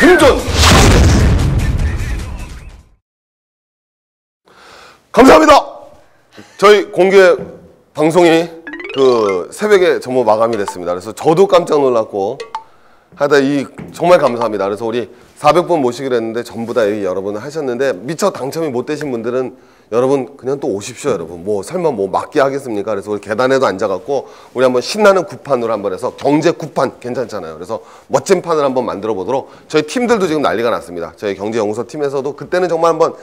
금전! 감사합니다! 저희 공개 방송이 새벽에 전부 마감이 됐습니다. 그래서 저도 깜짝 놀랐고 하다 정말 감사합니다. 그래서 우리 400분 모시기로 했는데 전부 다 여러분 하셨는데 미처 당첨이 못 되신 분들은 여러분 그냥 또 오십시오. 여러분 뭐 설마 뭐 맞게 하겠습니까? 그래서 우리 계단에도 앉아갖고 우리 한번 신나는 구판으로 한번 해서 경제 구판 괜찮잖아요. 그래서 멋진 판을 한번 만들어 보도록 저희 팀들도 지금 난리가 났습니다. 저희 경제연구소 팀에서도 그때는 정말 한번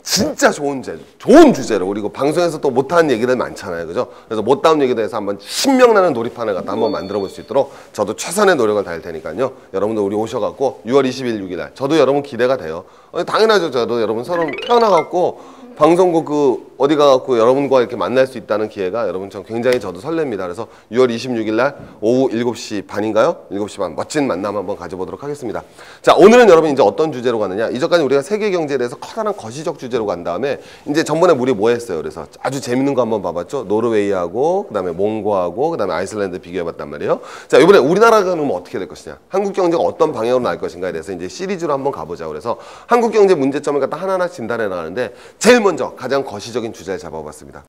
진짜 좋은 주제로 우리 방송에서 또 못하는 얘기들 많잖아요. 그죠? 그래서 못다운 얘기에 대해서 한번 신명나는 놀이판을 갖다 한번 만들어 볼 수 있도록 저도 최선의 노력을 다할 테니까요. 여러분들 우리 오셔갖고 6월 20일 6일날 저도 여러분 기대가 돼요. 당연하죠. 저도 여러분 서로 태어나갖고 방송국 어디 가갖고 여러분과 이렇게 만날 수 있다는 기회가 여러분 굉장히 저도 설렙니다. 그래서 6월 26일 날 오후 7시 반인가요? 7시 반 멋진 만남 한번 가져보도록 하겠습니다. 자, 오늘은 여러분 이제 어떤 주제로 가느냐? 이전까지 우리가 세계 경제에 대해서 커다란 거시적 주제로 간 다음에 이제 전번에 우리 뭐 했어요? 그래서 아주 재밌는 거 한번 봐봤죠? 노르웨이하고 그다음에 몽고하고 그다음에 아이슬란드 비교해봤단 말이에요. 자, 이번에 우리나라가 그러면 어떻게 될 것이냐? 한국 경제가 어떤 방향으로 나갈 것인가에 대해서 이제 시리즈로 한번 가보자. 그래서 한국 경제 문제점을 갖다 하나하나 진단해 나가는데 제일 먼저 가장 거시적인 주제를 잡아봤습니다.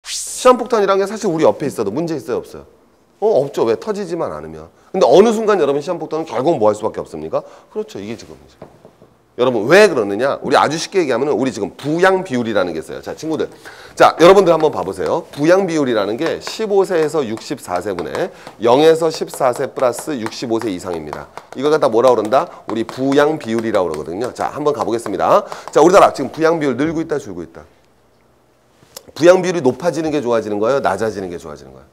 시한폭탄이란 게 사실 우리 옆에 있어도 문제 있어요, 없어요? 없죠. 왜? 터지지만 않으면. 근데 어느 순간 여러분 시한폭탄은 결국 뭐 할 수밖에 없습니까? 그렇죠. 이게 지금이죠. 여러분 왜 그러느냐? 우리 아주 쉽게 얘기하면 우리 지금 부양 비율이라는 게 있어요. 자, 친구들. 자, 여러분들 한번 봐보세요. 부양 비율이라는 게 15세에서 64세분의 0에서 14세 플러스 65세 이상입니다. 이걸 갖다 뭐라 그런다? 우리 부양 비율이라고 그러거든요. 자, 한번 가보겠습니다. 자, 우리나라 지금 부양 비율 늘고 있다, 줄고 있다. 부양 비율이 높아지는 게 좋아지는 거예요? 낮아지는 게 좋아지는 거예요?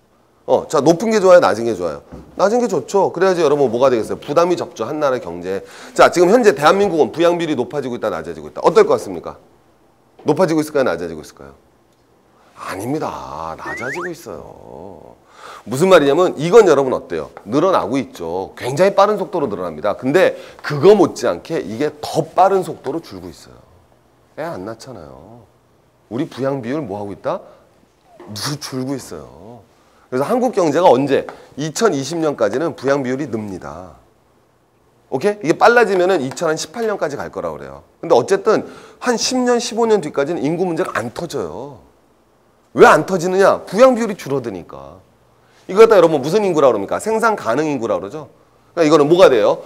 자, 높은 게 좋아요? 낮은 게 좋아요? 낮은 게 좋죠. 그래야지 여러분 뭐가 되겠어요? 부담이 적죠. 한 나라의 경제에. 자, 지금 현재 대한민국은 부양 비율이 높아지고 있다, 낮아지고 있다. 어떨 것 같습니까? 높아지고 있을까요? 낮아지고 있을까요? 아닙니다. 낮아지고 있어요. 무슨 말이냐면 이건 여러분 어때요? 늘어나고 있죠. 굉장히 빠른 속도로 늘어납니다. 근데 그거 못지않게 이게 더 빠른 속도로 줄고 있어요. 애 안 낳잖아요. 우리 부양 비율 뭐 하고 있다? 줄고 있어요. 그래서 한국 경제가 언제? 2020년까지는 부양 비율이 늡니다. 오케이? 이게 빨라지면은 2018년까지 갈 거라고 그래요. 근데 어쨌든 한 10년, 15년 뒤까지는 인구 문제가 안 터져요. 왜 안 터지느냐? 부양 비율이 줄어드니까. 이거 갖다 여러분 무슨 인구라고 그럽니까? 생산 가능 인구라고 그러죠? 그러니까 이거는 뭐가 돼요?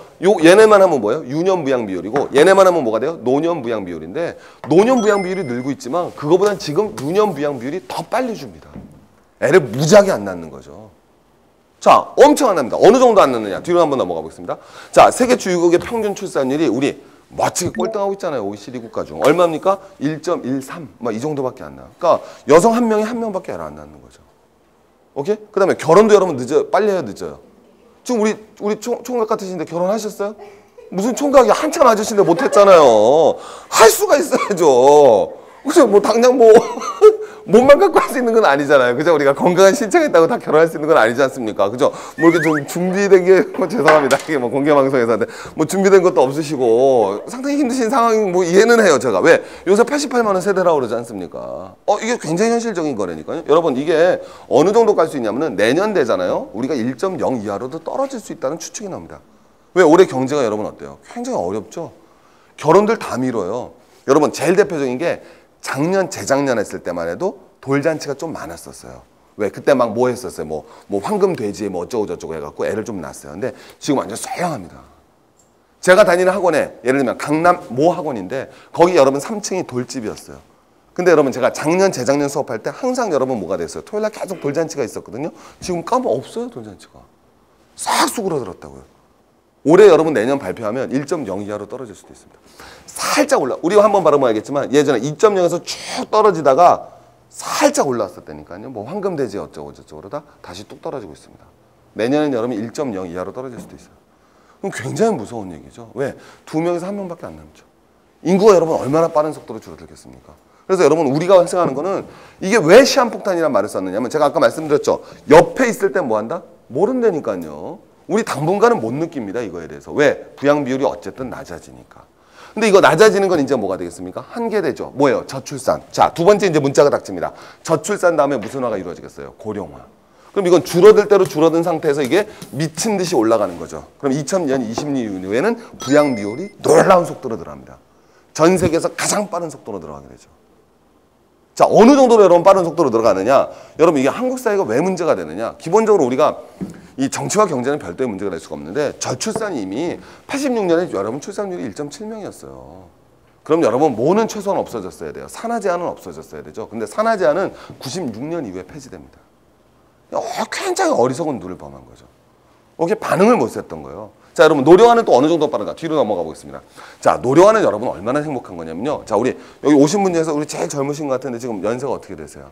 얘네만 하면 뭐예요? 유년 부양 비율이고 얘네만 하면 뭐가 돼요? 노년 부양 비율인데 노년 부양 비율이 늘고 있지만 그거보다는 지금 유년 부양 비율이 더 빨리 줍니다. 애를 무지하게 안 낳는 거죠. 자, 엄청 안 납니다. 어느 정도 안 낳느냐? 뒤로 한번 넘어가 보겠습니다. 자, 세계 주요국의 평균 출산율이 우리 멋지게 꼴등하고 있잖아요. OECD 국가 중. 얼마입니까? 1.13. 막 이 정도밖에 안 나요. 그러니까 여성 한 명이 한 명밖에 애를 안 낳는 거죠. 오케이? 그 다음에 결혼도 여러분 늦어요. 빨리 해야 늦어요. 지금 우리 총각 같으신데 결혼하셨어요? 무슨 총각이 한참 아저씨인데 못했잖아요. 할 수가 있어야죠. 그죠? 뭐 당장 뭐 몸만 갖고 할 수 있는 건 아니잖아요. 그죠? 우리가 건강한 신체가 있다고 다 결혼할 수 있는 건 아니지 않습니까? 그죠? 뭐 이렇게 좀 준비된 게 뭐 죄송합니다. 이게 뭐 공개 방송에서 하는데 뭐 준비된 것도 없으시고 상당히 힘드신 상황이 뭐 이해는 해요. 제가 왜 요새 88만 원 세대라고 그러지 않습니까? 이게 굉장히 현실적인 거라니까요. 여러분 이게 어느 정도 갈 수 있냐면은 내년 되잖아요. 우리가 1.0 이하로도 떨어질 수 있다는 추측이 나옵니다. 왜 올해 경제가 여러분 어때요? 굉장히 어렵죠. 결혼들 다 미뤄요. 여러분 제일 대표적인 게 작년, 재작년 했을 때만 해도 돌잔치가 좀 많았었어요. 왜? 그때 막 뭐 했었어요? 뭐 황금 돼지에 뭐 어쩌고저쩌고 해갖고 애를 좀 낳았어요. 근데 지금 완전 썰렁합니다. 제가 다니는 학원에 예를 들면 강남 모 학원인데 거기 여러분 3층이 돌집이었어요. 근데 여러분 제가 작년, 재작년 수업할 때 항상 여러분 뭐가 됐어요? 토요일날 계속 돌잔치가 있었거든요. 지금 까면 없어요, 돌잔치가. 싹 수그러들었다고요. 올해 여러분 내년 발표하면 1.0 이하로 떨어질 수도 있습니다. 살짝 올라. 우리가 한번 바라봐야겠지만 예전에 2.0에서 쭉 떨어지다가 살짝 올라왔었다니까요. 뭐 황금돼지 어쩌고 저쩌고 그러다 다시 뚝 떨어지고 있습니다. 내년엔 여러분 1.0 이하로 떨어질 수도 있어요. 그럼 굉장히 무서운 얘기죠. 왜? 2명에서 1명밖에 안 남죠. 인구가 여러분 얼마나 빠른 속도로 줄어들겠습니까? 그래서 여러분 우리가 생각하는 거는 이게 왜 시한폭탄이라는 말을 썼느냐면 제가 아까 말씀드렸죠. 옆에 있을 땐 뭐 한다? 모른다니까요. 우리 당분간은 못 느낍니다. 이거에 대해서. 왜? 부양 비율이 어쨌든 낮아지니까. 근데 이거 낮아지는 건 이제 뭐가 되겠습니까? 한계되죠. 뭐예요? 저출산. 자, 두 번째 이제 문자가 닥칩니다. 저출산 다음에 무슨 화가 이루어지겠어요? 고령화. 그럼 이건 줄어들 대로 줄어든 상태에서 이게 미친 듯이 올라가는 거죠. 그럼 2000년 20년 이후에는 부양 비율이 놀라운 속도로 들어갑니다. 전 세계에서 가장 빠른 속도로 들어가게 되죠. 자, 어느 정도로 여러분 빠른 속도로 들어가느냐? 여러분 이게 한국 사회가 왜 문제가 되느냐? 기본적으로 우리가 이 정치와 경제는 별도의 문제가 될 수가 없는데 저출산이 이미 86년에 여러분 출산율이 1.7명이었어요. 그럼 여러분 뭐는 최소한 없어졌어야 돼요? 산하 제한은 없어졌어야 되죠. 근데 산하 제한은 96년 이후에 폐지됩니다. 굉장히 어리석은 눈을 범한 거죠. 이렇게 반응을 못 했던 거예요. 자, 여러분 노령화는 또 어느 정도 빠른가? 뒤로 넘어가 보겠습니다. 자, 노령화는 여러분 얼마나 행복한 거냐면요. 자, 우리 여기 오신 분 중에서 우리 제일 젊으신 것 같은데 지금 연세가 어떻게 되세요?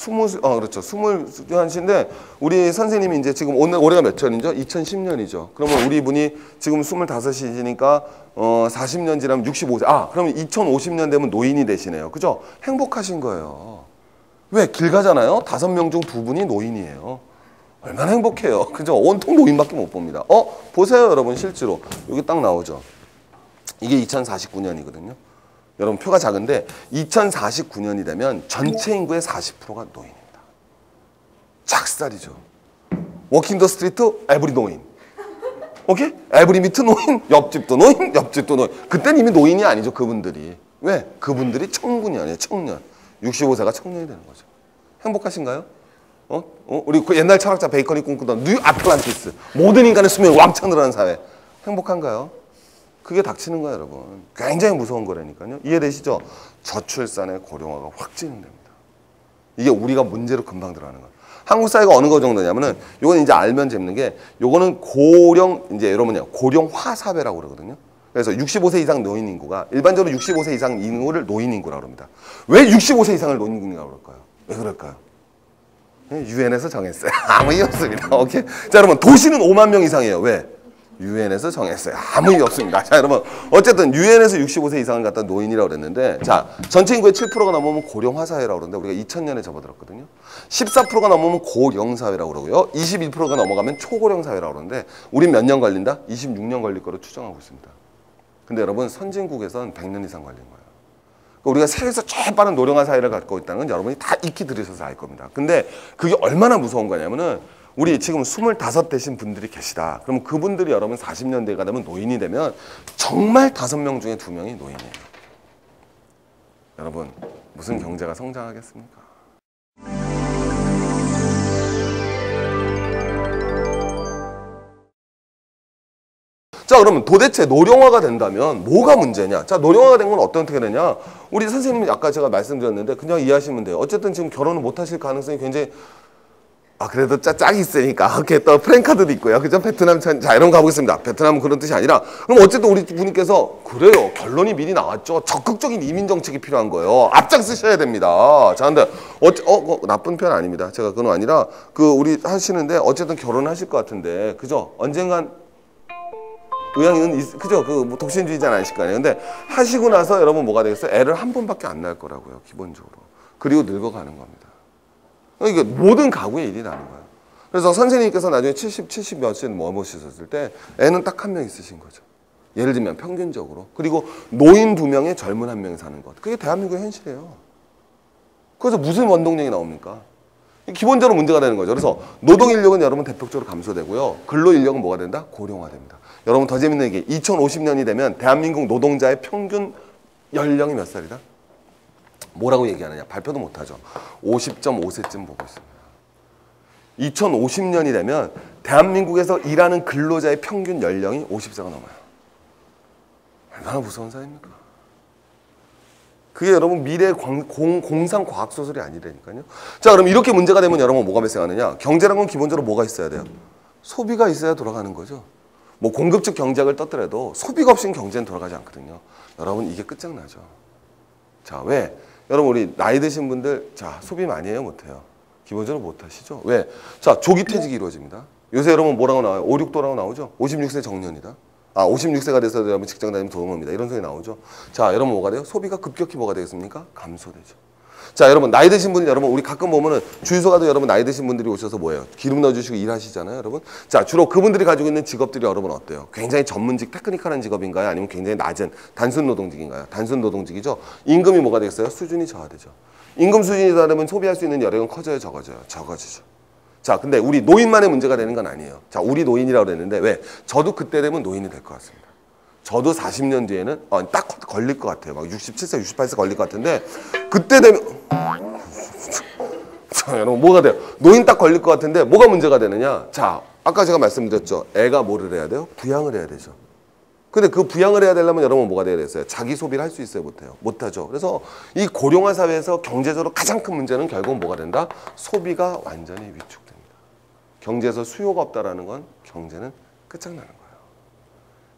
그렇죠. 21인데 우리 선생님이 이제 지금 올해가 몇 년이죠? 2010년이죠. 그러면 우리 분이 지금 25이시니까 40년 지나면 65세. 그러면 2050년 되면 노인이 되시네요. 그죠? 행복하신 거예요. 왜? 길 가잖아요. 5명 중 2분이 노인이에요. 얼마나 행복해요. 그죠? 온통 노인밖에 못 봅니다. 보세요, 여러분. 실제로. 여기 딱 나오죠. 이게 2049년이거든요. 여러분 표가 작은데 2049년이 되면 전체 인구의 40%가 노인입니다. 작살이죠. 워킹 더 스트리트, 에브리 노인. 오케이? 에브리 미트 노인, 옆집도 노인, 옆집도 노인. 그땐 이미 노인이 아니죠, 그분들이. 왜? 그분들이 청군이 아니에요, 청년. 65세가 청년이 되는 거죠. 행복하신가요? 우리 그 옛날 철학자 베이컨이 꿈꾸던 뉴 아틀란티스. 모든 인간의 수명이 왕창 늘어나는 사회. 행복한가요? 그게 닥치는 거예요, 여러분. 굉장히 무서운 거라니까요. 이해되시죠? 저출산의 고령화가 확 진행됩니다. 이게 우리가 문제로 금방 들어가는 거예요. 한국 사회가 어느 거 정도냐면은 요건 이제 알면 재밌는 게 요거는 고령 이제 여러분요 고령화 사회라고 그러거든요. 그래서 65세 이상 노인 인구가 일반적으로 65세 이상 인구를 노인 인구라고 합니다. 왜 65세 이상을 노인 인구라고 그럴까요? 왜 그럴까요? 유엔에서 정했어요. 아무 이유 없습니다. 오케이. 자, 여러분 도시는 5만 명 이상이에요. 왜? 유엔에서 정했어요. 아무 이유 없습니다. 자, 여러분 어쨌든 유엔에서 65세 이상을 갖다 노인이라고 그랬는데 자, 전체 인구의 7%가 넘으면 고령화 사회라고 그러는데 우리가 2000년에 접어들었거든요. 14%가 넘으면 고령 사회라고 그러고요. 21%가 넘어가면 초고령 사회라고 그러는데 우린 몇 년 걸린다? 26년 걸릴 거로 추정하고 있습니다. 근데 여러분 선진국에선 100년 이상 걸린 거예요. 우리가 세계에서 제일 빠른 노령화 사회를 갖고 있다는 건 여러분이 다 익히 들으셔서 알 겁니다. 근데 그게 얼마나 무서운 거냐면은 우리 지금 25 되신 분들이 계시다. 그러면 그분들이 여러분 40년대가 되면 노인이 되면 정말 5명 중에 2명이 노인이에요. 여러분 무슨 경제가 성장하겠습니까? 자, 그러면 도대체 노령화가 된다면 뭐가 문제냐? 자, 노령화가 된 건 어떻게 되냐? 우리 선생님이 아까 제가 말씀드렸는데 그냥 이해하시면 돼요. 어쨌든 지금 결혼을 못 하실 가능성이 굉장히 그래도 짝이 있으니까. 이렇게 또 프랭카드도 있고요. 그죠? 베트남, 자, 이런 거 가보겠습니다. 베트남은 그런 뜻이 아니라. 그럼 어쨌든 우리 분께서, 그래요. 결론이 미리 나왔죠. 적극적인 이민 정책이 필요한 거예요. 앞장서셔야 됩니다. 자, 근데, 나쁜 표현 아닙니다. 제가 그건 아니라, 우리 하시는데, 어쨌든 결혼하실 것 같은데, 그죠? 언젠간, 의향은, 그죠? 뭐 독신주의자는 아니실 거 아니에요. 근데 하시고 나서 여러분 뭐가 되겠어요? 애를 한 번밖에 안 낳을 거라고요. 기본적으로. 그리고 늙어가는 겁니다. 이게 모든 가구의 일이 나는 거예요. 그래서 선생님께서 나중에 70 몇세 넘으셨을 때 애는 딱 1명 있으신 거죠. 예를 들면 평균적으로. 그리고 노인 2명에 젊은 1명이 사는 것. 그게 대한민국의 현실이에요. 그래서 무슨 원동력이 나옵니까? 기본적으로 문제가 되는 거죠. 그래서 노동인력은 여러분 대폭적으로 감소되고요. 근로인력은 뭐가 된다? 고령화됩니다. 여러분 더 재밌는 얘기. 2050년이 되면 대한민국 노동자의 평균 연령이 몇 살이다? 뭐라고 얘기하느냐? 발표도 못하죠. 50.5세쯤 보고 있습니다. 2050년이 되면 대한민국에서 일하는 근로자의 평균 연령이 50세가 넘어요. 얼마나 무서운 사회입니까? 그게 여러분 미래 공상 과학 소설이 아니라니까요. 자, 그럼 이렇게 문제가 되면 여러분 뭐가 발생하느냐? 경제란 건 기본적으로 뭐가 있어야 돼요? 소비가 있어야 돌아가는 거죠. 뭐 공급적 경제학을 떴더라도 소비가 없이는 경제는 돌아가지 않거든요. 여러분 이게 끝장나죠. 자, 왜? 여러분 우리 나이 드신 분들 자 소비 많이 해요? 못해요? 기본적으로 못하시죠? 왜? 자, 조기 퇴직이 이루어집니다. 요새 여러분 뭐라고 나와요? 5, 6도라고 나오죠? 56세 정년이다. 56세가 돼서 여러분 직장 다니면 돈 옵니다. 이런 소리 나오죠? 자, 여러분 뭐가 돼요? 소비가 급격히 뭐가 되겠습니까? 감소되죠. 자, 여러분 나이 드신 분이 여러분 우리 가끔 보면은 주유소 가도 여러분 나이 드신 분들이 오셔서 뭐예요? 기름 넣어주시고 일하시잖아요, 여러분. 자, 주로 그분들이 가지고 있는 직업들이 여러분 어때요? 굉장히 전문직, 테크니컬한 직업인가요? 아니면 굉장히 낮은 단순 노동직인가요? 단순 노동직이죠. 임금이 뭐가 되겠어요? 수준이 저하되죠. 임금 수준이 다르면 소비할 수 있는 여력은 커져요, 적어져요? 적어지죠. 자, 근데 우리 노인만의 문제가 되는 건 아니에요. 자, 우리 노인이라고 그랬는데 왜? 저도 그때 되면 노인이 될 것 같습니다. 저도 40년 뒤에는 딱 걸릴 것 같아요. 막 67세, 68세 걸릴 것 같은데 그때 되면 자, 여러분 뭐가 돼요? 노인 딱 걸릴 것 같은데 뭐가 문제가 되느냐? 자, 아까 제가 말씀드렸죠. 애가 뭐를 해야 돼요? 부양을 해야 되죠. 근데 그 부양을 해야 되려면 여러분 뭐가 돼야 되겠어요? 자기 소비를 할 수 있어요? 못해요? 못하죠. 그래서 이 고령화 사회에서 경제적으로 가장 큰 문제는 결국은 뭐가 된다? 소비가 완전히 위축됩니다. 경제에서 수요가 없다라는 건 경제는 끝장나는 거예요.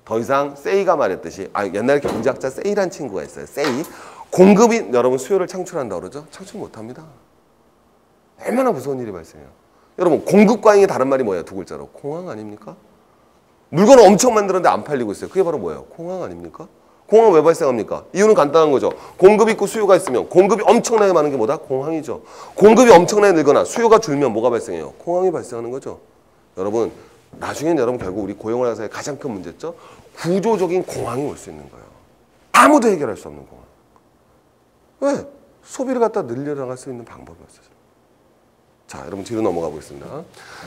더 이상 세이가 말했듯이 옛날 경제학자 세이란 친구가 있어요. 세이. 공급이 여러분 수요를 창출한다고 그러죠? 창출 못합니다. 얼마나 무서운 일이 발생해요. 여러분 공급 과잉의 다른 말이 뭐예요? 두 글자로. 공황 아닙니까? 물건을 엄청 만들었는데 안 팔리고 있어요. 그게 바로 뭐예요? 공황 아닙니까? 공황은 왜 발생합니까? 이유는 간단한 거죠. 공급이 있고 수요가 있으면 공급이 엄청나게 많은 게 뭐다? 공황이죠. 공급이 엄청나게 늘거나 수요가 줄면 뭐가 발생해요? 공황이 발생하는 거죠. 여러분 나중엔 여러분 결국 우리 고용화사의 가장 큰 문제죠. 구조적인 공황이 올 수 있는 거예요. 아무도 해결할 수 없는 공황. 왜? 소비를 갖다 늘려나갈 수 있는 방법이 없어요. 자, 여러분 뒤로 넘어가 보겠습니다.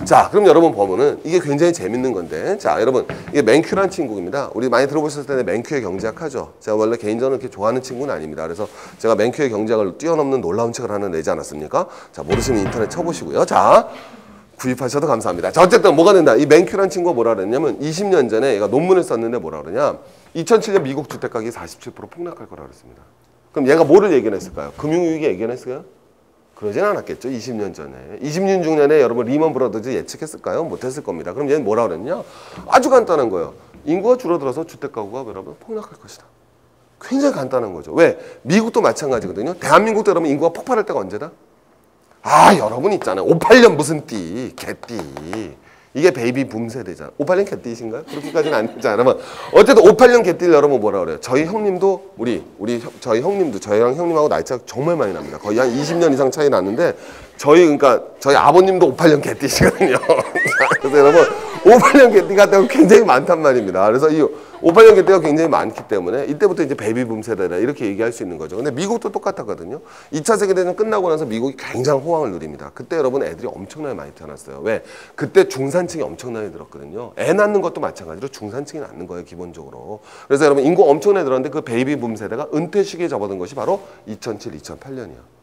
자, 그럼 여러분 보면은 이게 굉장히 재밌는 건데, 자, 여러분 이게 맨큐란 친구입니다. 우리 많이 들어보셨을 텐데 맨큐의 경제학 하죠. 제가 원래 개인적으로 그렇게 좋아하는 친구는 아닙니다. 그래서 제가 맨큐의 경제학을 뛰어넘는 놀라운 책을 하나 내지 않았습니까? 자, 모르시면 인터넷 쳐보시고요. 자, 구입하셔도 감사합니다. 자, 어쨌든 뭐가 된다. 이 맨큐란 친구가 뭐라 그랬냐면 20년 전에 얘가 논문을 썼는데 뭐라 그러냐. 2007년 미국 주택 가격이 47% 폭락할 거라 그랬습니다. 그럼 얘가 뭐를 예견했을까요? 금융위기 예견했을까요? 그러진 않았겠죠. 20년 전에. 2006년에 여러분 리먼 브라더즈 예측했을까요? 못했을 겁니다. 그럼 얘는 뭐라 그랬냐? 아주 간단한 거예요. 인구가 줄어들어서 주택가구가 여러분 폭락할 것이다. 굉장히 간단한 거죠. 왜? 미국도 마찬가지거든요. 대한민국도 여러분 인구가 폭발할 때가 언제다? 여러분 있잖아요. 58년 무슨 띠, 개띠. 이게 베이비 붐 세대잖아. 58년 개띠이신가요? 그렇게까지는 아니잖아요. 여러분 어쨌든 58년 개띠를 여러분 뭐라 그래요? 저희 형님도 저희 형님도 저희랑 형님하고 나이 차가 정말 많이 납니다. 거의 한 20년 이상 차이 나는데 저희 아버님도 58년 개띠시거든요. 그래서 여러분 58년 개띠가 굉장히 많단 말입니다. 그래서 이 58년 개띠가 굉장히 많기 때문에 이때부터 이제 베이비붐 세대다 이렇게 얘기할 수 있는 거죠. 근데 미국도 똑같았거든요. 2차 세계대전 끝나고 나서 미국이 굉장히 호황을 누립니다. 그때 여러분 애들이 엄청나게 많이 태어났어요. 왜? 그때 중산층이 엄청나게 늘었거든요. 애 낳는 것도 마찬가지로 중산층이 낳는 거예요, 기본적으로. 그래서 여러분 인구 엄청나게 늘었는데 그 베이비붐 세대가 은퇴 시기에 접어든 것이 바로 2007, 2008년이야.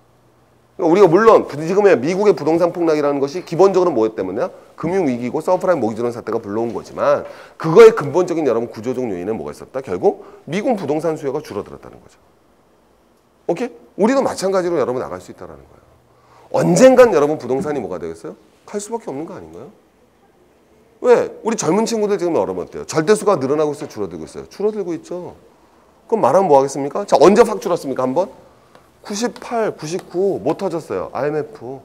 우리가 물론 지금의 미국의 부동산 폭락이라는 것이 기본적으로 뭐 때문이냐? 금융위기고 서브프라임 모기지론 사태가 불러온 거지만 그거의 근본적인 여러분 구조적 요인은 뭐가 있었다? 결국 미국 부동산 수요가 줄어들었다는 거죠. 오케이? 우리도 마찬가지로 여러분 나갈 수 있다는 거예요. 언젠간 여러분 부동산이 뭐가 되겠어요? 갈 수밖에 없는 거 아닌가요? 왜? 우리 젊은 친구들 지금 여러분 어때요? 절대수가 늘어나고 있어요? 줄어들고 있어요? 줄어들고 있죠. 그럼 말하면 뭐 하겠습니까? 자, 언제 확 줄었습니까? 한번? 98, 99 못 터졌어요. IMF.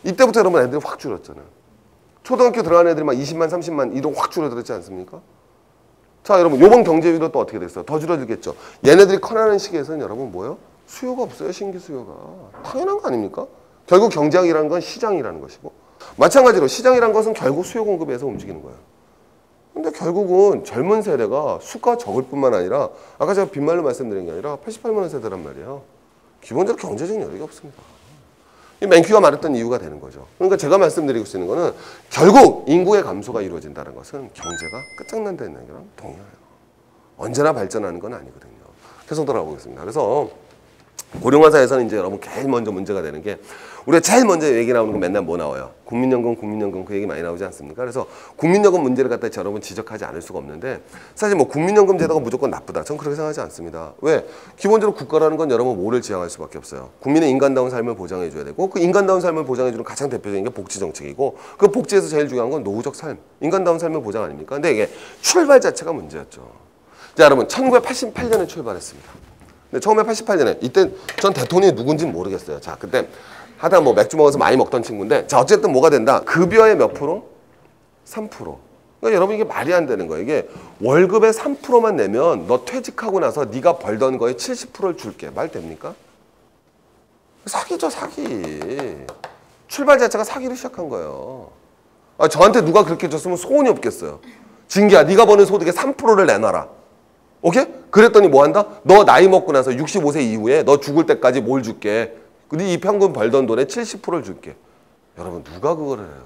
이때부터 여러분 애들이 확 줄었잖아요. 초등학교 들어가는 애들이 막 20만, 30만 이동 확 줄어들었지 않습니까? 자, 여러분 요번 경제 위기도 또 어떻게 됐어요? 더 줄어들겠죠. 얘네들이 커나는 시기에서는 여러분 뭐예요? 수요가 없어요. 신규 수요가. 당연한 거 아닙니까? 결국 경제학이라는 건 시장이라는 것이고 마찬가지로 시장이라는 것은 결국 수요 공급에서 움직이는 거예요. 근데 결국은 젊은 세대가 수가 적을 뿐만 아니라 아까 제가 빈말로 말씀드린 게 아니라 88만 원 세대란 말이에요. 기본적으로 경제적 여력이 없습니다. 이 맨큐가 말했던 이유가 되는 거죠. 그러니까 제가 말씀드리고 있는 거는 결국 인구의 감소가 이루어진다는 것은 경제가 끝장난다는 얘기랑 동의해요. 언제나 발전하는 건 아니거든요. 계속 돌아보겠습니다. 그래서 고령화사에서는 이제 여러분 제일 먼저 문제가 되는 게 우리가 제일 먼저 얘기 나오는 건 맨날 뭐 나와요? 국민연금 그 얘기 많이 나오지 않습니까? 그래서 국민연금 문제를 갖다 여러분 지적하지 않을 수가 없는데 사실 뭐 국민연금 제도가 무조건 나쁘다. 저는 그렇게 생각하지 않습니다. 왜? 기본적으로 국가라는 건 여러분 뭐를 지향할 수밖에 없어요. 국민의 인간다운 삶을 보장해 줘야 되고 그 인간다운 삶을 보장해 주는 가장 대표적인 게 복지 정책이고 그 복지에서 제일 중요한 건 노후적 삶, 인간다운 삶을 보장 아닙니까? 근데 이게 출발 자체가 문제였죠. 자, 여러분 1988년에 출발했습니다. 근데 처음에 88년에 이때 전 대통령이 누군지는 모르겠어요. 자, 그때 하다 뭐 맥주 먹어서 많이 먹던 친구인데 자, 어쨌든 뭐가 된다? 급여의 몇 프로? 3%. 그러니까 여러분 이게 말이 안 되는 거예요. 이게 월급의 3%만 내면 너 퇴직하고 나서 네가 벌던 거에 70%를 줄게. 말 됩니까? 사기죠, 사기. 출발 자체가 사기를 시작한 거예요. 저한테 누가 그렇게 줬으면 소원이 없겠어요. 진기야, 네가 버는 소득의 3%를 내놔라. 오케이? 그랬더니 뭐 한다? 너 나이 먹고 나서 65세 이후에 너 죽을 때까지 뭘 줄게? 이 평균 벌던 돈의 70%를 줄게. 여러분 누가 그거를 해요?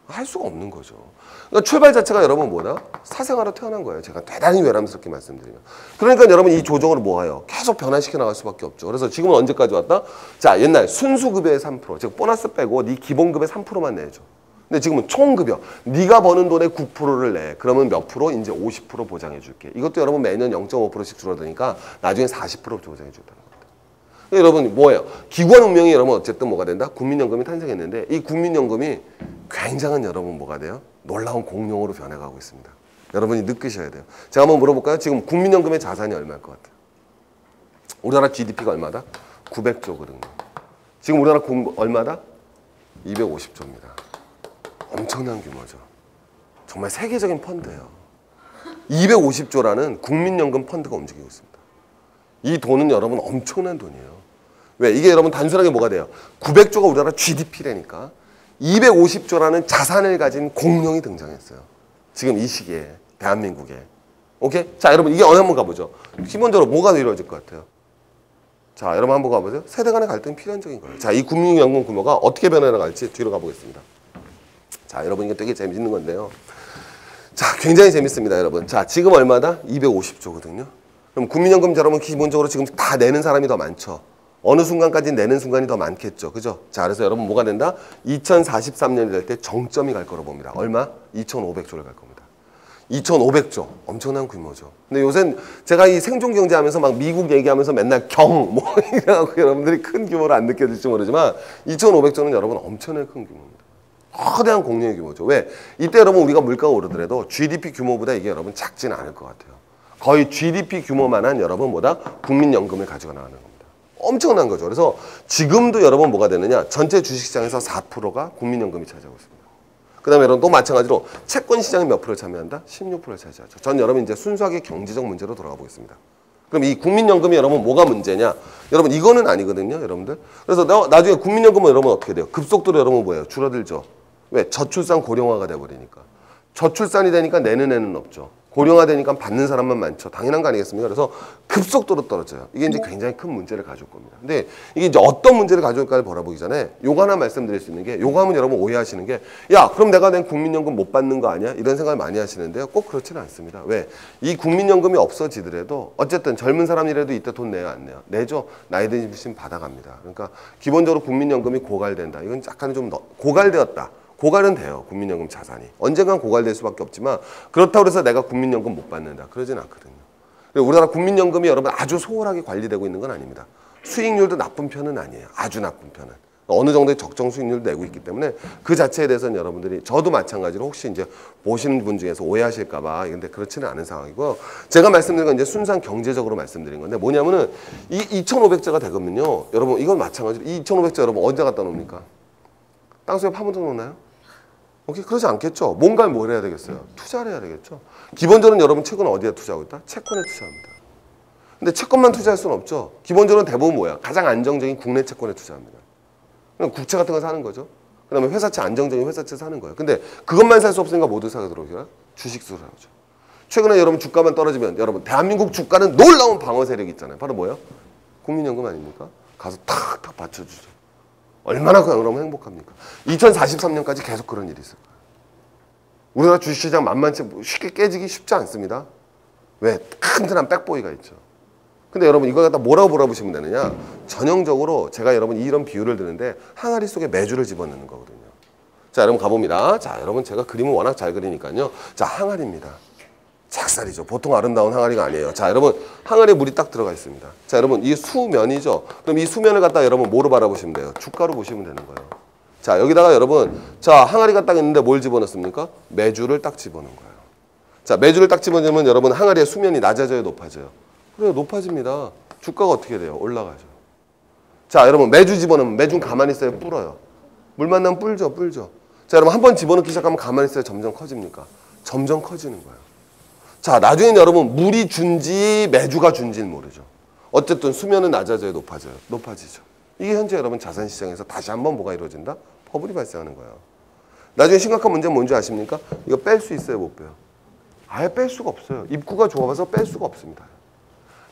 할 수가 없는 거죠. 그러니까 출발 자체가 여러분 뭐다? 사생아로 태어난 거예요. 제가 대단히 외람스럽게 말씀드리면. 그러니까 여러분 이 조정을 뭐해요? 계속 변화시켜 나갈 수밖에 없죠. 그래서 지금은 언제까지 왔다? 자, 옛날 순수급여의 3%, 즉 보너스 빼고 네 기본급의 3%만 내줘. 근데 지금은 총급여. 네가 버는 돈의 9%를 내. 그러면 몇 프로? 이제 50% 보장해 줄게. 이것도 여러분 매년 0.5%씩 줄어드니까 나중에 40% 보장해 준다는 겁니다. 여러분 뭐예요? 기관 운명이 여러분 어쨌든 뭐가 된다? 국민연금이 탄생했는데 이 국민연금이 굉장한 여러분 뭐가 돼요? 놀라운 공룡으로 변해가고 있습니다. 여러분이 느끼셔야 돼요. 제가 한번 물어볼까요? 지금 국민연금의 자산이 얼마일 것 같아요? 우리나라 GDP가 얼마다? 900조거든요. 지금 우리나라 얼마다? 250조입니다. 엄청난 규모죠. 정말 세계적인 펀드예요. 250조라는 국민연금 펀드가 움직이고 있습니다. 이 돈은 여러분 엄청난 돈이에요. 왜? 이게 여러분 단순하게 뭐가 돼요? 900조가 우리나라 GDP라니까 250조라는 자산을 가진 공룡이 등장했어요. 지금 이 시기에 대한민국에. 오케이? 자, 여러분 이게 어느 한번 가보죠. 기본적으로 뭐가 이루어질 것 같아요? 자, 여러분 한번 가보세요. 세대 간의 갈등이 필연적인 거예요. 자, 이 국민연금 규모가 어떻게 변해나갈지 뒤로 가보겠습니다. 자, 여러분 이게 되게 재밌는 건데요. 자, 굉장히 재밌습니다, 여러분. 자, 지금 얼마다? 250조거든요. 그럼 국민연금 여러분 기본적으로 지금 다 내는 사람이 더 많죠. 어느 순간까지 내는 순간이 더 많겠죠. 그죠? 자, 그래서 여러분 뭐가 된다? 2043년이 될 때 정점이 갈 거로 봅니다. 얼마? 2,500조를 갈 겁니다. 2,500조. 엄청난 규모죠. 근데 요새 제가 이 생존 경제 하면서 막 미국 얘기하면서 맨날 뭐 이래갖고 여러분들이 큰 규모를 안 느껴질지 모르지만 2,500조는 여러분 엄청나게 큰 규모입니다. 거대한 공룡의 규모죠. 왜? 이때 여러분 우리가 물가가 오르더라도 GDP 규모보다 이게 여러분 작지는 않을 것 같아요. 거의 GDP 규모만한 여러분 뭐다? 국민연금을 가지고 나가는 겁니다. 엄청난 거죠. 그래서 지금도 여러분 뭐가 되느냐? 전체 주식시장에서 4%가 국민연금이 차지하고 있습니다. 그 다음에 여러분 또 마찬가지로 채권시장이 몇 프로를 차지한다? 16%를 차지하죠. 전 여러분 이제 순수하게 경제적 문제로 돌아가 보겠습니다. 그럼 이 국민연금이 여러분 뭐가 문제냐? 여러분 이거는 아니거든요. 여러분들. 그래서 나중에 국민연금은 여러분 어떻게 돼요? 급속도로 여러분 뭐예요? 줄어들죠. 왜? 저출산 고령화가 돼버리니까. 저출산이 되니까 내는 애는 없죠. 고령화되니까 받는 사람만 많죠. 당연한 거 아니겠습니까? 그래서 급속도로 떨어져요. 이게 이제 굉장히 큰 문제를 가져올 겁니다. 근데 이게 이제 어떤 문제를 가져올까를 바라보기 전에 요거 하나 말씀드릴 수 있는 게 요거 하면 여러분 오해하시는 게 야, 그럼 내가 낸 국민연금 못 받는 거 아니야? 이런 생각을 많이 하시는데요. 꼭 그렇지는 않습니다. 왜? 이 국민연금이 없어지더라도 어쨌든 젊은 사람이라도 이때 돈 내요, 안 내요? 내죠. 나이 드시면 받아갑니다. 그러니까 기본적으로 국민연금이 고갈된다. 이건 약간 좀 고갈되었다. 고갈은 돼요. 국민연금 자산이. 언젠간 고갈될 수밖에 없지만 그렇다고 해서 내가 국민연금 못 받는다. 그러진 않거든요. 우리나라 국민연금이 여러분 아주 소홀하게 관리되고 있는 건 아닙니다. 수익률도 나쁜 편은 아니에요. 아주 나쁜 편은. 어느 정도의 적정 수익률을 내고 있기 때문에 그 자체에 대해서는 여러분들이 저도 마찬가지로 혹시 이제 보시는 분 중에서 오해하실까 봐 근데 그렇지는 않은 상황이고 제가 말씀드린 건 이제 순수한 경제적으로 말씀드린 건데 뭐냐면은 이 2,500자가 되거든요. 여러분 이건 마찬가지로 이 2,500자 여러분 언제 갖다 놓습니까? 땅속에 파묻어 놓나요? 오케이? 그러지 않겠죠. 뭔가를 뭘 해야 되겠어요? 투자를 해야 되겠죠. 기본적으로 여러분 최근 어디에 투자하고 있다? 채권에 투자합니다. 근데 채권만 투자할 수는 없죠. 기본적으로 대부분 뭐야? 가장 안정적인 국내 채권에 투자합니다. 그냥 국채 같은 거 사는 거죠. 그 다음에 회사채, 안정적인 회사채 사는 거예요. 근데 그것만 살 수 없으니까 모두 사게 들어오죠. 주식수를 하죠. 최근에 여러분 주가만 떨어지면 여러분 대한민국 주가는 놀라운 방어 세력이 있잖아요. 바로 뭐예요? 국민연금 아닙니까? 가서 탁탁 받쳐주죠. 얼마나 그러면 행복합니까? 2043년까지 계속 그런 일이 있을 거예요. 우리나라 주식시장 만만치 쉽게 깨지기 쉽지 않습니다. 왜? 튼튼한 백보이가 있죠. 근데 여러분 이걸 갖다 뭐라고 물어보시면 되느냐? 전형적으로 제가 여러분 이런 비유를 드는데 항아리 속에 메주를 집어넣는 거거든요. 자, 여러분 가봅니다. 자, 여러분 제가 그림을 워낙 잘 그리니까요. 자, 항아리입니다. 작살이죠. 보통 아름다운 항아리가 아니에요. 자, 여러분 항아리에 물이 딱 들어가 있습니다. 자, 여러분 이 수면이죠. 그럼 이 수면을 갖다 여러분 뭐로 바라보시면 돼요? 주가로 보시면 되는 거예요. 자, 여기다가 여러분 자 항아리가 딱 있는데 뭘 집어넣습니까? 메주를 딱 집어넣은 거예요. 자, 메주를 딱 집어넣으면 여러분 항아리의 수면이 낮아져요, 높아져요? 그래요, 높아집니다. 주가가 어떻게 돼요? 올라가죠. 자, 여러분 메주 집어넣으면 메주는 가만히 있어요, 불어요. 물 만나면 불죠, 불죠. 자, 여러분 한번 집어넣기 시작하면 가만히 있어요, 점점 커집니까? 점점 커지는 거예요. 자, 나중엔 여러분 물이 준지 메주가 준지는 모르죠. 어쨌든 수면은 낮아져요, 높아져요? 높아지죠. 이게 현재 여러분 자산시장에서 다시 한번 뭐가 이루어진다? 버블이 발생하는 거예요. 나중에 심각한 문제는 뭔지 아십니까? 이거 뺄 수 있어요, 못 빼요? 아예 뺄 수가 없어요. 입구가 좁아서 뺄 수가 없습니다.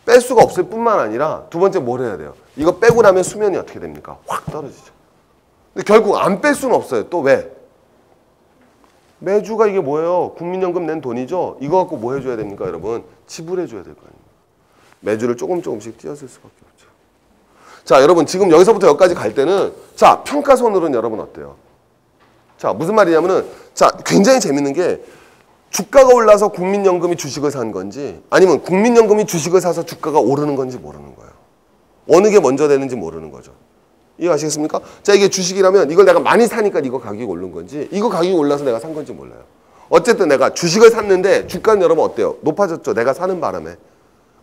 뺄 수가 없을 뿐만 아니라 두 번째 뭘 해야 돼요? 이거 빼고 나면 수면이 어떻게 됩니까? 확 떨어지죠. 근데 결국 안 뺄 수는 없어요. 또 왜? 매주가 이게 뭐예요? 국민연금 낸 돈이죠? 이거 갖고 뭐 해줘야 됩니까, 여러분? 지불해줘야 될 거 아닙니까? 매주를 조금씩 띄어쓸 수밖에 없죠. 자, 여러분 지금 여기서부터 여기까지 갈 때는 자, 평가선으로는 여러분 어때요? 자, 무슨 말이냐면은 자, 굉장히 재밌는 게 주가가 올라서 국민연금이 주식을 산 건지 아니면 국민연금이 주식을 사서 주가가 오르는 건지 모르는 거예요. 어느 게 먼저 되는지 모르는 거죠. 이해하시겠습니까? 자, 이게 주식이라면 이걸 내가 많이 사니까 이거 가격이 오른 건지 이거 가격이 올라서 내가 산 건지 몰라요. 어쨌든 내가 주식을 샀는데 주가는 여러분 어때요? 높아졌죠? 내가 사는 바람에.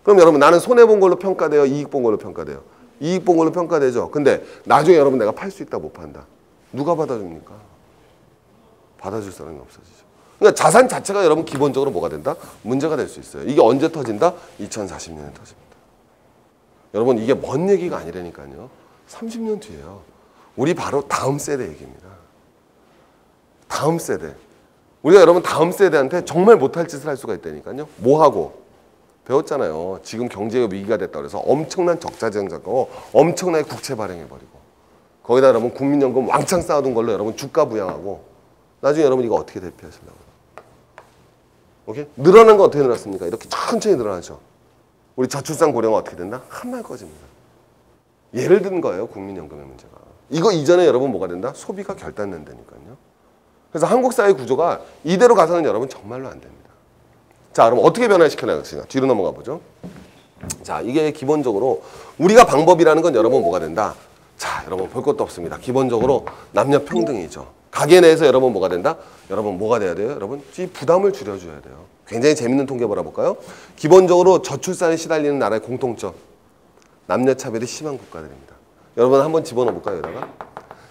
그럼 여러분 나는 손해본 걸로 평가돼요? 이익 본 걸로 평가돼요? 이익 본 걸로 평가되죠? 근데 나중에 여러분 내가 팔 수 있다 못 판다. 누가 받아줍니까? 받아줄 사람이 없어지죠. 그러니까 자산 자체가 여러분 기본적으로 뭐가 된다? 문제가 될 수 있어요. 이게 언제 터진다? 2040년에 터집니다. 여러분 이게 먼 얘기가 아니라니까요. 30년 뒤에요. 우리 바로 다음 세대 얘기입니다. 다음 세대. 우리가 여러분 다음 세대한테 정말 못할 짓을 할 수가 있다니까요. 뭐 하고? 배웠잖아요. 지금 경제가 위기가 됐다고 해서 엄청난 적자재정 잡고 엄청나게 국채 발행해버리고 거기다 여러분 국민연금 왕창 쌓아둔 걸로 여러분 주가 부양하고 나중에 여러분 이거 어떻게 대피하시려고요? 오케이? 늘어난 거 어떻게 늘었습니까? 이렇게 천천히 늘어나죠. 우리 저출산 고령화 어떻게 된다? 한말 꺼집니다. 예를 든 거예요. 국민연금의 문제가. 이거 이전에 여러분 뭐가 된다? 소비가 결단된다니까요. 그래서 한국 사회 구조가 이대로 가서는 여러분 정말로 안 됩니다. 자, 그럼 어떻게 변화시켜 나가시냐? 뒤로 넘어가 보죠. 자, 이게 기본적으로 우리가 방법이라는 건 여러분 뭐가 된다? 자, 여러분 볼 것도 없습니다. 기본적으로 남녀 평등이죠. 가게 내에서 여러분 뭐가 된다? 여러분 뭐가 돼야 돼요? 여러분 이 부담을 줄여줘야 돼요. 굉장히 재밌는 통계 몰아볼까요? 기본적으로 저출산에 시달리는 나라의 공통점. 남녀 차별이 심한 국가들입니다. 여러분 한번 집어넣어 볼까요, 여기다가?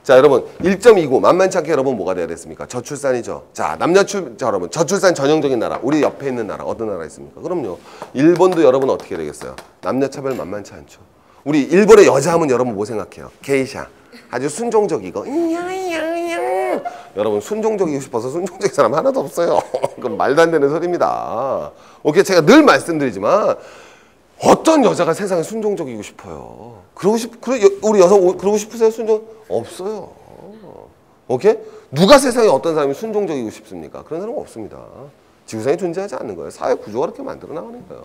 자, 여러분 1.29 만만치 않게 여러분 뭐가 돼야 됐습니까? 저출산이죠. 자, 자, 여러분 저출산 전형적인 나라, 우리 옆에 있는 나라 어떤 나라 있습니까? 그럼요. 일본도 여러분 어떻게 되겠어요? 남녀 차별 만만치 않죠. 우리 일본의 여자 하면 여러분 뭐 생각해요? 게이샤. 아주 순종적이고 여러분 순종적이고 싶어서 순종적인 사람 하나도 없어요. 그건 말도 안 되는 소리입니다. 오케이, 제가 늘 말씀드리지만 어떤 여자가 세상에 순종적이고 싶어요? 우리 여성 그러고 싶으세요? 순종? 없어요. 오케이? 누가 세상에 어떤 사람이 순종적이고 싶습니까? 그런 사람은 없습니다. 지구상에 존재하지 않는 거예요. 사회 구조가 그렇게 만들어 나가는 거예요.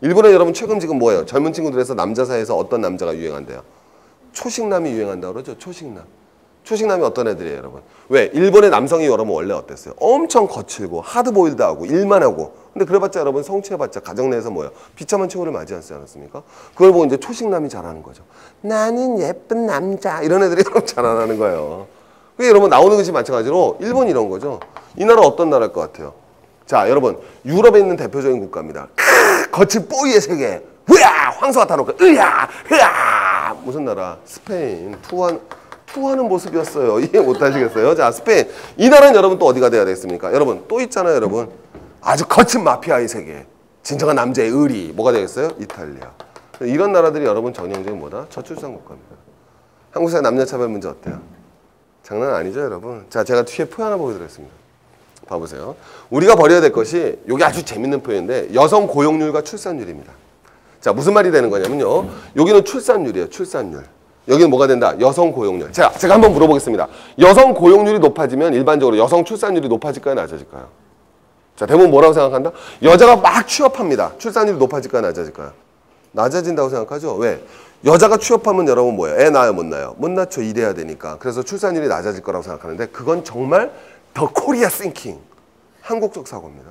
일본에 여러분 최근 지금 뭐예요? 젊은 친구들에서 남자 사이에서 어떤 남자가 유행한대요? 초식남이 유행한다고 그러죠? 초식남. 초식남이 어떤 애들이에요, 여러분? 왜? 일본의 남성이 여러분 원래 어땠어요? 엄청 거칠고 하드보일드하고 일만 하고. 근데 그래봤자 여러분 성취해봤자 가정 내에서 뭐예요? 비참한 최후를 맞이하지 않았습니까? 그걸 보고 이제 초식남이 잘하는 거죠. 나는 예쁜 남자 이런 애들이 여러분 잘하는 거예요. 그게 여러분 나오는 것이 마찬가지로 일본 이런 거죠. 이 나라 어떤 나라일 것 같아요? 자, 여러분 유럽에 있는 대표적인 국가입니다. 거친 뽀이의 세계. 으야! 황소가 타놓고 으야! 으야! 무슨 나라? 스페인. 투하는 모습이었어요. 이해 못하시겠어요? 자, 스페인. 이 나라는 여러분 또 어디가 돼야 되겠습니까? 여러분 또 있잖아요, 여러분. 아주 거친 마피아의 세계. 진정한 남자의 의리. 뭐가 되겠어요? 이탈리아. 이런 나라들이 여러분 전형적인 뭐다? 저출산 국가입니다. 한국 사회 남녀 차별 문제 어때요? 장난 아니죠, 여러분? 자, 제가 뒤에 표현 하나 보여드리겠습니다. 봐보세요. 우리가 버려야 될 것이 이게 아주 재밌는 표현인데 여성 고용률과 출산율입니다. 자, 무슨 말이 되는 거냐면요. 여기는 출산율이에요. 출산율. 여기는 뭐가 된다? 여성 고용률. 제가 한번 물어보겠습니다. 여성 고용률이 높아지면 일반적으로 여성 출산율이 높아질까요? 낮아질까요? 자, 대부분 뭐라고 생각한다? 여자가 막 취업합니다. 출산율이 높아질까요? 낮아질까요? 낮아진다고 생각하죠? 왜? 여자가 취업하면 여러분 뭐예요? 애 낳아요? 못 낳아요? 못 낳죠. 일해야 되니까. 그래서 출산율이 낮아질 거라고 생각하는데 그건 정말 더 코리아 싱킹. 한국적 사고입니다.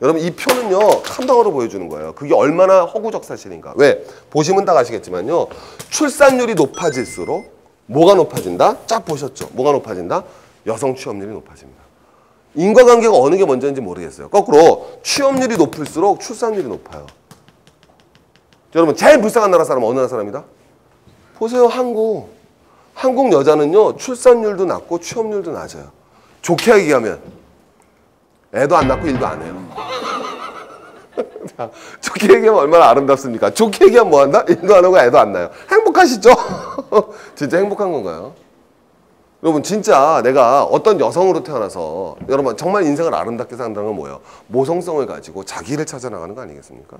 여러분 이 표는요. 한 덩어리로 보여주는 거예요. 그게 얼마나 허구적 사실인가. 왜? 보시면 딱 아시겠지만요. 출산율이 높아질수록 뭐가 높아진다? 쫙 보셨죠? 뭐가 높아진다? 여성 취업률이 높아집니다. 인과관계가 어느 게 먼저인지 모르겠어요. 거꾸로 취업률이 높을수록 출산율이 높아요. 여러분 제일 불쌍한 나라 사람은 어느 나라 사람이다? 보세요. 한국. 한국 여자는요. 출산율도 낮고 취업률도 낮아요. 좋게 얘기하면 애도 안 낳고 일도 안 해요. 자, 좋게 얘기하면 얼마나 아름답습니까? 좋게 얘기하면 뭐 한다? 일도 안 하고 애도 안 낳아요. 행복하시죠? 진짜 행복한 건가요? 여러분 진짜 내가 어떤 여성으로 태어나서 여러분 정말 인생을 아름답게 산다는 건 뭐예요? 모성성을 가지고 자기를 찾아나가는 거 아니겠습니까?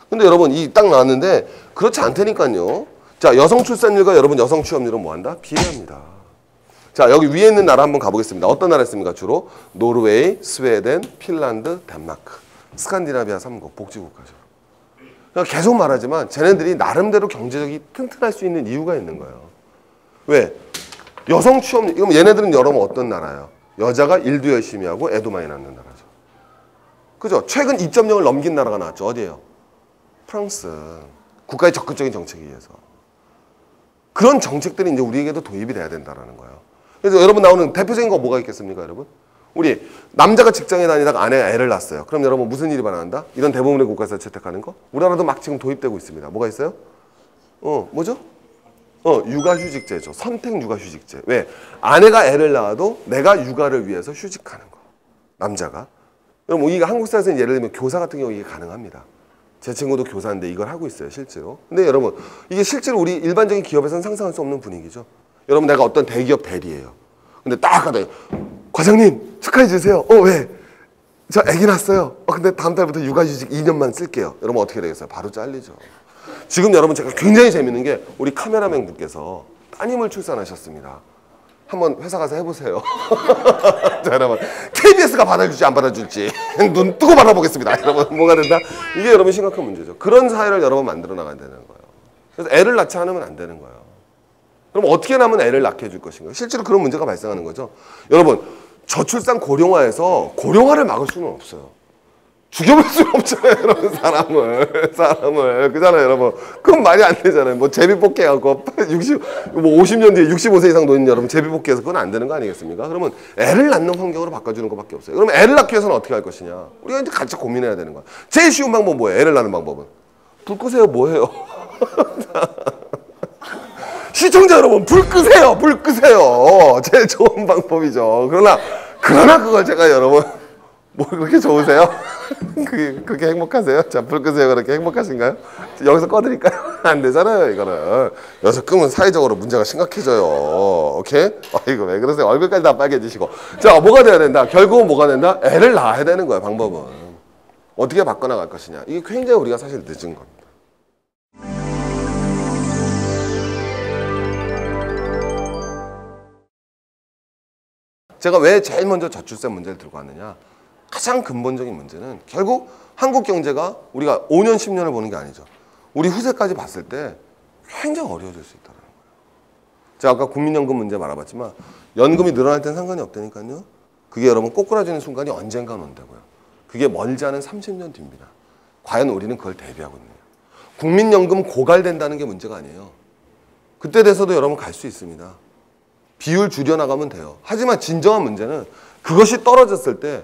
근데 여러분 이 딱 나왔는데 그렇지 않다니까요. 자, 여성 출산율과 여러분 여성 취업률은 뭐 한다? 비례합니다. 자, 여기 위에 있는 나라 한번 가보겠습니다. 어떤 나라 있습니까? 주로 노르웨이, 스웨덴, 핀란드, 덴마크, 스칸디나비아 3국 복지국가죠. 그러니까 계속 말하지만 쟤네들이 나름대로 경제적이 튼튼할 수 있는 이유가 있는 거예요. 왜? 여성 취업, 그럼 얘네들은 여러분 어떤 나라예요? 여자가 일도 열심히 하고 애도 많이 낳는 나라죠. 그죠? 최근 2.0을 넘긴 나라가 나왔죠. 어디예요? 프랑스. 국가의 적극적인 정책에 의해서. 그런 정책들이 이제 우리에게도 도입이 돼야 된다는 거예요. 그래서 여러분 나오는 대표적인 거 뭐가 있겠습니까, 여러분? 우리 남자가 직장에 다니다가 아내가 애를 낳았어요. 그럼 여러분 무슨 일이 발생한다? 이런 대부분의 국가에서 채택하는 거? 우리나라도 막 지금 도입되고 있습니다. 뭐가 있어요? 뭐죠? 육아휴직제죠. 선택 육아휴직제. 왜? 아내가 애를 낳아도 내가 육아를 위해서 휴직하는 거. 남자가. 그럼 이게 한국 사회에서는 예를 들면 교사 같은 경우 이게 가능합니다. 제 친구도 교사인데 이걸 하고 있어요, 실제로. 근데 여러분, 이게 실제로 우리 일반적인 기업에서는 상상할 수 없는 분위기죠. 여러분, 내가 어떤 대기업 대리예요. 근데 딱 가다, 과장님, 축하해 주세요. 왜? 저 아기 낳았어요. 근데 다음 달부터 육아휴직 2년만 쓸게요. 여러분, 어떻게 되겠어요? 바로 잘리죠. 지금 여러분, 제가 굉장히 재밌는 게 우리 카메라맨 분께서 따님을 출산하셨습니다. 한번 회사 가서 해보세요. 자, 여러분, KBS가 받아줄지 안 받아줄지 눈 뜨고 바라보겠습니다. 여러분, 뭐가 된다? 이게 여러분 심각한 문제죠. 그런 사회를 여러분 만들어 나가야 되는 거예요. 그래서 애를 낳지 않으면 안 되는 거예요. 그럼 어떻게 하면 애를 낳게 해줄 것인가? 실제로 그런 문제가 발생하는 거죠. 여러분, 저출산 고령화에서 고령화를 막을 수는 없어요. 죽여볼 수는 없잖아요, 여러분. 사람을. 그잖아요, 여러분. 그건 말이 안 되잖아요. 뭐 제비뽑기 해갖고 50년 뒤에 65세 이상 노인 여러분 제비뽑기해서 그건 안 되는 거 아니겠습니까? 그러면 애를 낳는 환경으로 바꿔주는 것밖에 없어요. 그러면 애를 낳기 위해서는 어떻게 할 것이냐? 우리가 이제 같이 고민해야 되는 거야. 제일 쉬운 방법은 뭐예요? 애를 낳는 방법은. 불 끄세요, 뭐예요? 시청자 여러분, 불 끄세요, 불 끄세요. 제일 좋은 방법이죠. 그러나 그걸 제가 여러분, 뭐 그렇게 좋으세요? 그렇게 행복하세요? 자, 불 끄세요. 그렇게 행복하신가요? 여기서 꺼드릴까요? 안 되잖아요, 이거는. 여기서 끄면 사회적으로 문제가 심각해져요. 오케이? 이거 왜 그러세요? 얼굴까지 다 빨개지시고. 자, 뭐가 돼야 된다? 결국은 뭐가 된다? 애를 낳아야 되는 거예요, 방법은. 어떻게 바꿔나갈 것이냐. 이게 굉장히 우리가 사실 늦은 겁니다. 제가 왜 제일 먼저 저출산 문제를 들고 왔느냐. 가장 근본적인 문제는 결국 한국 경제가 우리가 5년, 10년을 보는 게 아니죠. 우리 후세까지 봤을 때 굉장히 어려워질 수 있다는 거예요. 제가 아까 국민연금 문제 말해봤지만 연금이 늘어날 땐 상관이 없다니까요. 그게 여러분 꼬꾸라지는 순간이 언젠가 온다고요. 그게 멀지 않은 30년 뒤입니다. 과연 우리는 그걸 대비하고 있느냐. 국민연금 고갈된다는 게 문제가 아니에요. 그때 돼서도 여러분 갈 수 있습니다. 비율 줄여나가면 돼요. 하지만 진정한 문제는 그것이 떨어졌을 때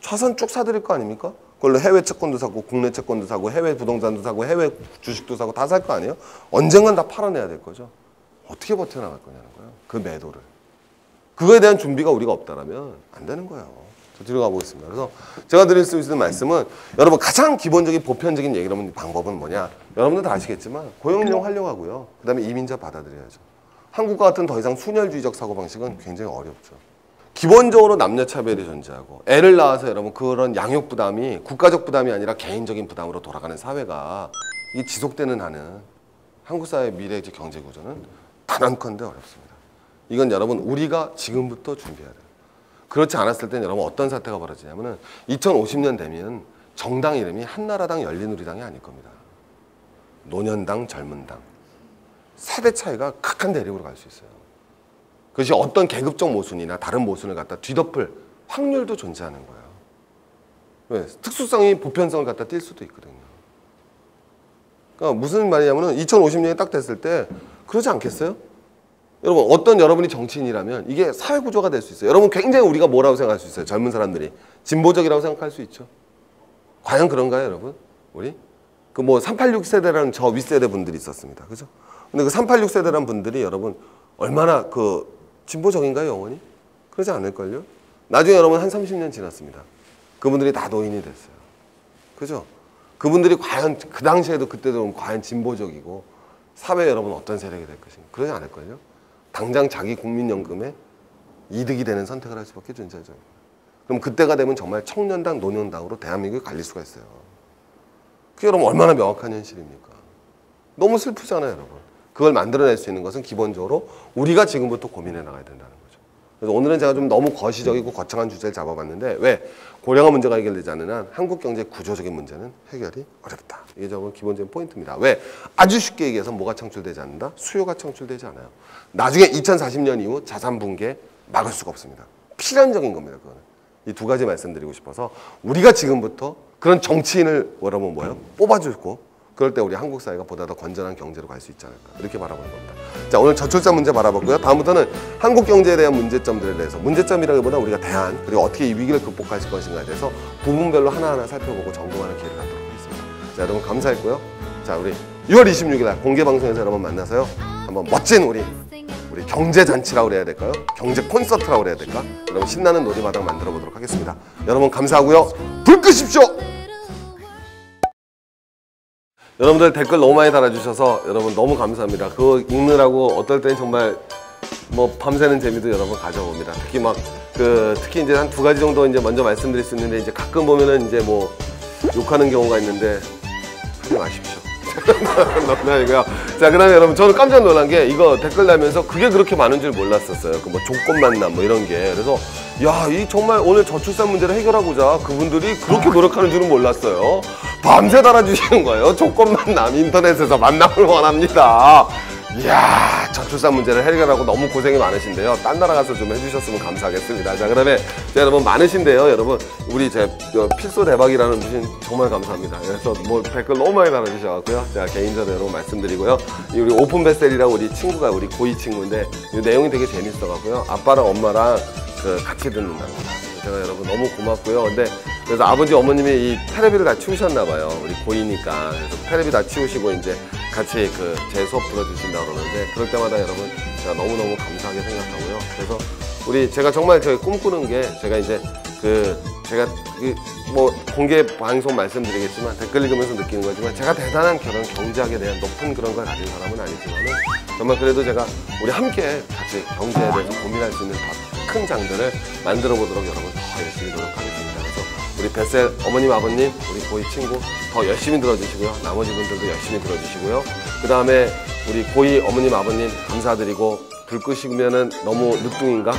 차선 쭉 사드릴 거 아닙니까? 그걸로 해외 채권도 사고 국내 채권도 사고 해외 부동산도 사고 해외 주식도 사고 다 살 거 아니에요? 언젠간 다 팔아내야 될 거죠. 어떻게 버텨나갈 거냐는 거예요. 그 매도를. 그거에 대한 준비가 우리가 없다라면 안 되는 거예요. 저 뒤로 가보겠습니다. 그래서 제가 드릴 수 있는 말씀은 여러분 가장 기본적인 보편적인 얘기라면 방법은 뭐냐? 여러분들 다 아시겠지만 고용인력 활용하고요. 그 다음에 이민자 받아들여야죠. 한국과 같은 더 이상 순혈주의적 사고방식은 굉장히 어렵죠. 기본적으로 남녀차별이 존재하고 애를 낳아서 여러분 그런 양육 부담이 국가적 부담이 아니라 개인적인 부담으로 돌아가는 사회가 이게 지속되는 한은 한국 사회의 미래 경제 구조는 단언컨대 어렵습니다. 이건 여러분 우리가 지금부터 준비해야 돼요. 그렇지 않았을 때는 여러분 어떤 사태가 벌어지냐면은 2050년 되면 정당 이름이 한나라당 열린우리당이 아닐 겁니다. 노년당 젊은당. 세대 차이가 극한 대립으로 갈 수 있어요. 그것이 어떤 계급적 모순이나 다른 모순을 갖다 뒤덮을 확률도 존재하는 거예요. 왜? 특수성이 보편성을 갖다 띌 수도 있거든요. 그러니까 무슨 말이냐면은 2050년이 딱 됐을 때 그러지 않겠어요? 여러분 어떤 여러분이 정치인이라면 이게 사회 구조가 될 수 있어요. 여러분 굉장히 우리가 뭐라고 생각할 수 있어요? 젊은 사람들이 진보적이라고 생각할 수 있죠. 과연 그런가요, 여러분? 우리 그 뭐 386 세대라는 저 윗세대 분들이 있었습니다. 그죠? 근데 그 386 세대라는 분들이 여러분 얼마나 그 진보적인가요, 영원히? 그러지 않을걸요? 나중에 여러분 한 30년 지났습니다. 그분들이 다 노인이 됐어요. 그죠? 그분들이 과연 그 당시에도 그때도 과연 진보적이고 사회에 여러분 어떤 세력이 될 것인가? 그러지 않을걸요? 당장 자기 국민연금에 이득이 되는 선택을 할 수밖에 존재하죠. 그럼 그때가 되면 정말 청년당, 노년당으로 대한민국이 갈릴 수가 있어요. 그게 여러분 얼마나 명확한 현실입니까? 너무 슬프잖아요, 여러분. 그걸 만들어낼 수 있는 것은 기본적으로 우리가 지금부터 고민해 나가야 된다는 거죠. 그래서 오늘은 제가 좀 너무 거시적이고 거창한 주제를 잡아봤는데 왜? 고령화 문제가 해결되지 않는 한 한국 경제의 구조적인 문제는 해결이 어렵다. 이게 저는 기본적인 포인트입니다. 왜? 아주 쉽게 얘기해서 뭐가 창출되지 않는다? 수요가 창출되지 않아요. 나중에 2040년 이후 자산 붕괴 막을 수가 없습니다. 필연적인 겁니다. 그거는. 이 두 가지 말씀드리고 싶어서 우리가 지금부터 그런 정치인을 여러분 뭐예요? 뽑아주고 그럴 때 우리 한국 사회가 보다 더 건전한 경제로 갈 수 있지 않을까 이렇게 바라보는 겁니다. 자, 오늘 저출산 문제 바라봤고요. 다음부터는 한국 경제에 대한 문제점들에 대해서 문제점이라기보다 우리가 대안 그리고 어떻게 이 위기를 극복할 것인가에 대해서 부분별로 하나하나 살펴보고 점검하는 기회를 갖도록 하겠습니다. 자, 여러분 감사했고요. 자, 우리 6월 26일 날 공개 방송에서 여러분 만나서요. 한번 멋진 우리 경제 잔치라고 그래야 될까요? 경제 콘서트라고 그래야 될까? 여러분 신나는 놀이마당 만들어 보도록 하겠습니다. 여러분 감사하고요. 불 끄십시오. 여러분들 댓글 너무 많이 달아주셔서 여러분 너무 감사합니다. 그거 읽느라고 어떨 때는 정말 뭐 밤새는 재미도 여러분 가져봅니다. 특히 막 특히 이제 한 두 가지 정도 이제 먼저 말씀드릴 수 있는데 이제 가끔 보면은 이제 뭐 욕하는 경우가 있는데 하지 마십시오. 농담이고요. 자, 그다음에 여러분 저는 깜짝 놀란 게 이거 댓글 달면서 그게 그렇게 많은 줄 몰랐었어요. 그 뭐 조건 만남 뭐 이런 게. 그래서 야, 이 정말 오늘 저출산 문제를 해결하고자 그분들이 그렇게 노력하는 줄은 몰랐어요. 밤새 달아주시는 거예요. 조건 만남 인터넷에서 만남을 원합니다. 이야, 저출산 문제를 해결하고 너무 고생이 많으신데요. 딴 나라 가서 좀 해주셨으면 감사하겠습니다. 자, 그다음에 여러분 많으신데요. 여러분 우리 제 필소 대박이라는 분이 정말 감사합니다. 그래서 뭐 댓글 너무 많이 달아주셔갖고요. 제가 개인적으로 여러분 말씀드리고요. 우리 오픈 베스텔이라고 우리 친구가 우리 고이 친구인데 이 내용이 되게 재밌어갖고요. 아빠랑 엄마랑 같이 듣는답니다. 제가 여러분 너무 고맙고요. 근데 그래서 아버지 어머님이 이 테레비를 다 치우셨나 봐요. 우리 고이니까. 그래서 테레비 다 치우시고 이제 같이 제 수업 들어주신다고 그러는데 그럴 때마다 여러분 제가 너무너무 감사하게 생각하고요. 그래서 제가 정말 꿈꾸는 게 제가 이제 제가 뭐 공개 방송 말씀드리겠지만 댓글 읽으면서 느끼는 거지만 제가 대단한 그런 경제학에 대한 높은 그런 걸 가진 사람은 아니지만은 정말 그래도 제가 우리 함께 같이 경제에 대해서 고민할 수 있는 더 큰 장들을 만들어 보도록 여러분 더 열심히 노력하겠습니다. 그래서 우리 뱃셀 어머님 아버님 우리 고이 친구 더 열심히 들어주시고요. 나머지 분들도 열심히 들어주시고요. 그 다음에 우리 고이 어머님 아버님 감사드리고 불 끄시면은 너무 늦둥인가?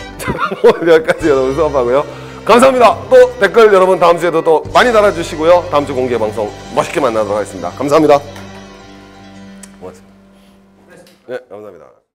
오늘 여기까지 여러분 수업하고요. 감사합니다. 또 댓글 여러분 다음 주에도 또 많이 달아주시고요. 다음 주 공개 방송 멋있게 만나도록 하겠습니다. 감사합니다. 고맙습니다. 네, 감사합니다.